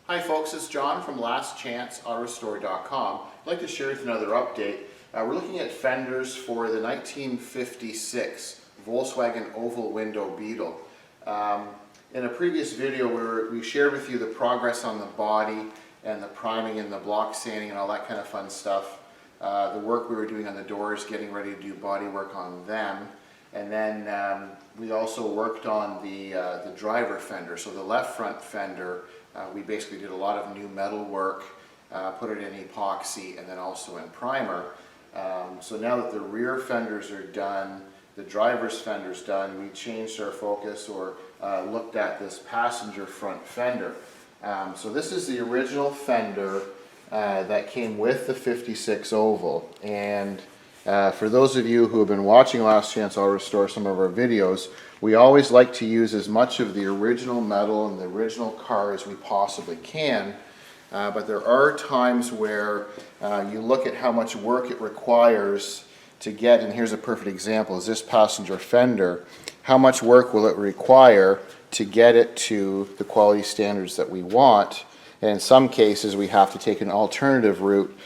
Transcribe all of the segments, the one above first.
Hi folks, it's John from lastchanceautorestore.com. I'd like to share with you another update. We're looking at fenders for the 1956 Volkswagen oval window Beetle. In a previous video we shared with you the progress on the body and the priming and the block sanding and all that kind of fun stuff. The work we were doing on the doors, getting ready to do body work on them. And then we also worked on the driver fender, so the left front fender. We basically did a lot of new metal work, put it in epoxy and then also in primer. So now that the rear fenders are done, the driver's fender's done, we changed our focus or looked at this passenger front fender. So this is the original fender that came with the 56 oval. And for those of you who have been watching Last Chance Auto Restore, some of our videos, we always like to use as much of the original metal and the original car as we possibly can, but there are times where you look at how much work it requires to get, and here's a perfect example, is this passenger fender. How much work will it require to get it to the quality standards that we want? And in some cases we have to take an alternative route,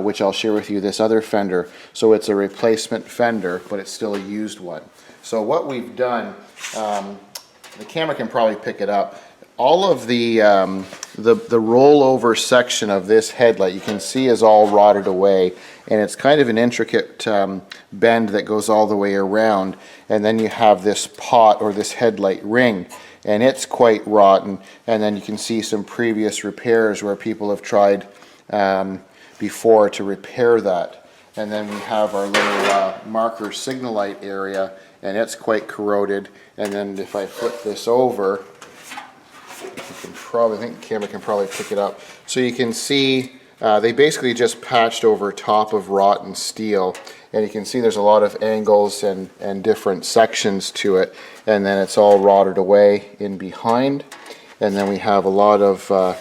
which I'll share with you this other fender. So it's a replacement fender, but it's still a used one. So what we've done, the camera can probably pick it up, all of the rollover section of this headlight you can see is all rotted away, and it's kind of an intricate bend that goes all the way around, and then you have this pot or this headlight ring, and it's quite rotten, and then you can see some previous repairs where people have tried before to repair that. And then we have our little marker signal light area, and it's quite corroded. And then if I flip this over, you can probably, I think the camera can probably pick it up. So you can see they basically just patched over top of rotten steel, and you can see there's a lot of angles and different sections to it, and then it's all rotted away in behind. And then we have a lot of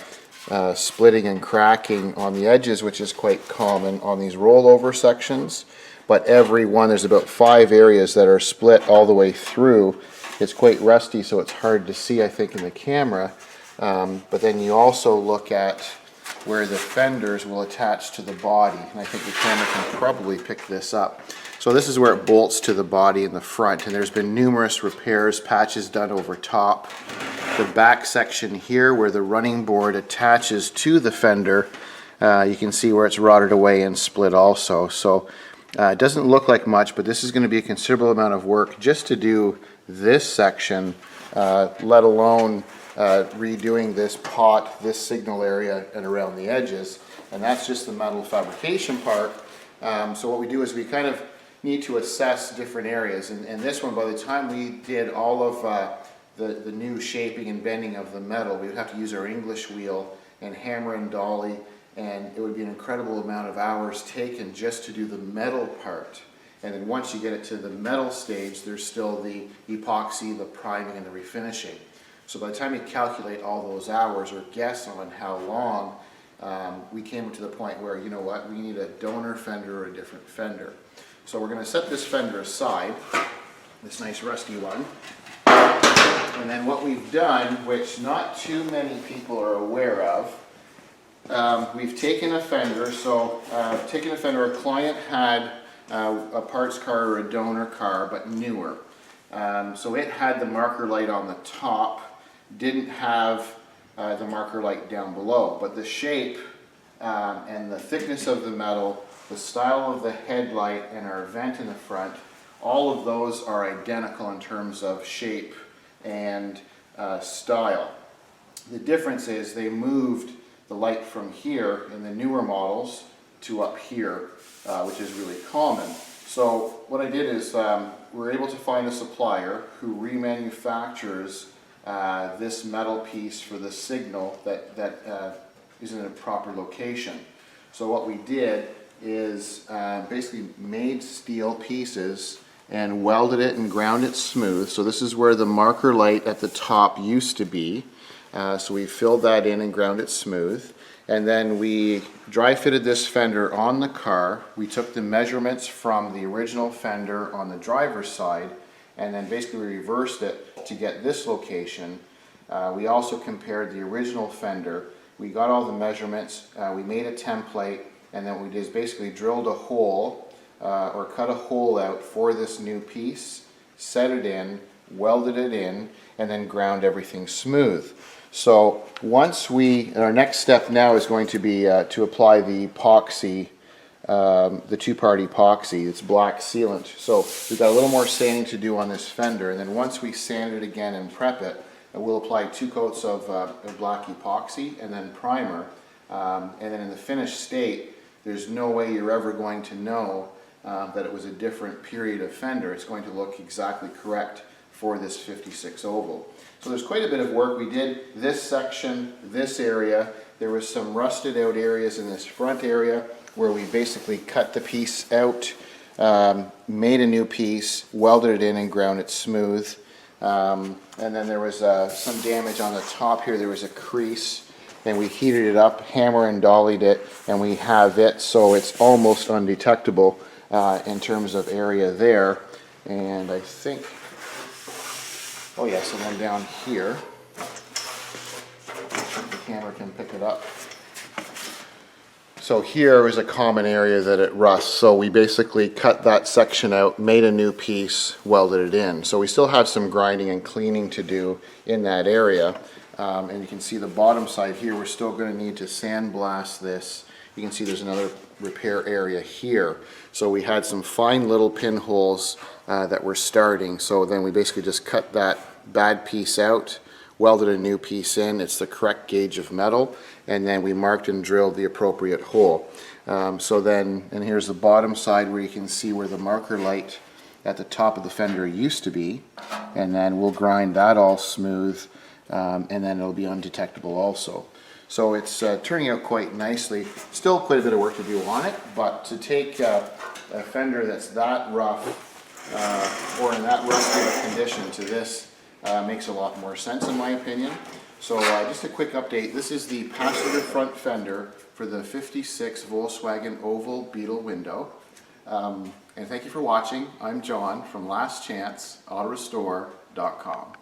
splitting and cracking on the edges, which is quite common on these rollover sections. But every one, there's about 5 areas that are split all the way through. It's quite rusty, so it's hard to see, I think, in the camera. But then you also look at where the fenders will attach to the body, and I think the camera can probably pick this up. So this is where it bolts to the body in the front, and there's been numerous repairs, patches done over top. The back section here where the running board attaches to the fender, you can see where it's rotted away and split also. So it doesn't look like much, but this is going to be a considerable amount of work just to do this section, let alone redoing this pot, this signal area, and around the edges. And that's just the metal fabrication part. So what we do is we kind of need to assess different areas. And this one, by the time we did all of the new shaping and bending of the metal, we would have to use our English wheel and hammer and dolly, and it would be an incredible amount of hours taken just to do the metal part. And then once you get it to the metal stage, there's still the epoxy, the priming, and the refinishing. So by the time you calculate all those hours or guess on how long, we came to the point where, you know what, we need a donor fender or a different fender. So we're going to set this fender aside, this nice rusty one. And then what we've done, which not too many people are aware of, we've taken a fender. So taken a fender, a client had a parts car or a donor car, but newer. So it had the marker light on the top, didn't have the marker light down below, but the shape and the thickness of the metal, the style of the headlight, and our vent in the front, all of those are identical in terms of shape and style. The difference is they moved the light from here in the newer models to up here, which is really common. So what I did is we're able to find a supplier who remanufactures this metal piece for the signal that is in a proper location. So what we did is basically made steel pieces and welded it and ground it smooth. So this is where the marker light at the top used to be. So we filled that in and ground it smooth. And then we dry fitted this fender on the car. We took the measurements from the original fender on the driver's side, and then basically reversed it to get this location. We also compared the original fender We got all the measurements, we made a template, and then what we did is basically drilled a hole or cut a hole out for this new piece, set it in, welded it in, and then ground everything smooth. So once our next step now is going to be to apply the epoxy, the two-part epoxy. It's black sealant. So we've got a little more sanding to do on this fender, and then once we sand it again and prep it, we'll apply 2 coats of black epoxy and then primer, and then in the finished state, there's no way you're ever going to know that it was a different period of fender. It's going to look exactly correct for this 56 oval. So there's quite a bit of work. We did this section, this area. There was some rusted out areas in this front area where we basically cut the piece out, made a new piece, welded it in and ground it smooth. And then there was some damage on the top here. There was a crease, and we heated it up, hammer and dollied it, and we have it so it's almost undetectable in terms of area there. And I think, oh yes, and then down here, the camera can pick it up. So here is a common area that it rusts, so we basically cut that section out, made a new piece, welded it in. So we still have some grinding and cleaning to do in that area, and you can see the bottom side here, we're still going to need to sandblast this. You can see there's another repair area here. So we had some fine little pinholes that were starting, so then we basically just cut that bad piece out, welded a new piece in. It's the correct gauge of metal, and then we marked and drilled the appropriate hole. So then, and here's the bottom side where you can see where the marker light at the top of the fender used to be, and then we'll grind that all smooth, and then it'll be undetectable also. So it's turning out quite nicely. Still quite a bit of work to do on it, but to take a fender that's that rough or in that rough condition to this makes a lot more sense in my opinion. So just a quick update. This is the passenger front fender for the 56 Volkswagen Oval Beetle window. And thank you for watching. I'm John from lastchanceau.com.